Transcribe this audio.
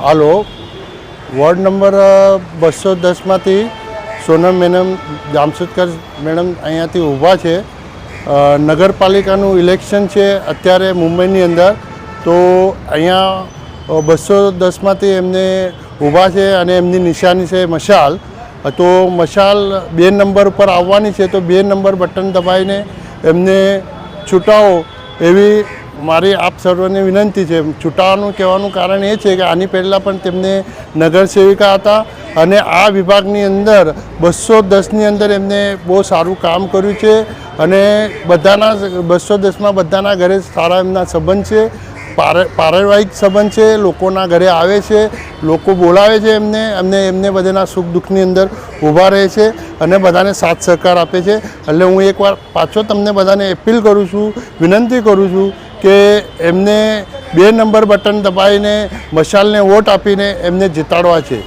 હાલો, ward number 210માંથી Sonam madam Jamshedkar madam અહીંયાથી ઊભા છે. નગરપાલિકાનું ઇલેક્શન છે અત્યારે મુંબઈની અંદર, તો અહીંયા 210માંથી એમને ઊભા છે અને એમની નિશાની છે મશાલ. તો મશાલ 2 નંબર ઉપર આવવાની છે, તો 2 નંબર બટન દબાવીને એમને છૂટાવો એવી મારી આપ સર્વને વિનંતી છે. છૂટાવાનું કહેવાનું કારણ એ છે કે આની પહેલાં પણ તેમને નગરસેવિકા હતા અને આ વિભાગની અંદર 210ની અંદર એમને બહુ સારું કામ કર્યું છે અને બધાના 210માં બધાના ઘરે સારા એમના સંબંધ છે, પારિવારિક સંબંધ છે. લોકોના ઘરે આવે છે, લોકો બોલાવે છે એમને બધાના સુખ દુઃખની અંદર ઊભા રહે છે અને બધાને સાથ સહકાર આપે છે. એટલે હું એકવાર પાછો તમને બધાને અપીલ કરું છું, વિનંતી કરું છું કે એમને 2 નંબર બટન દબાવીને મશાલને વોટ આપીને એમને જીતાડવા છે.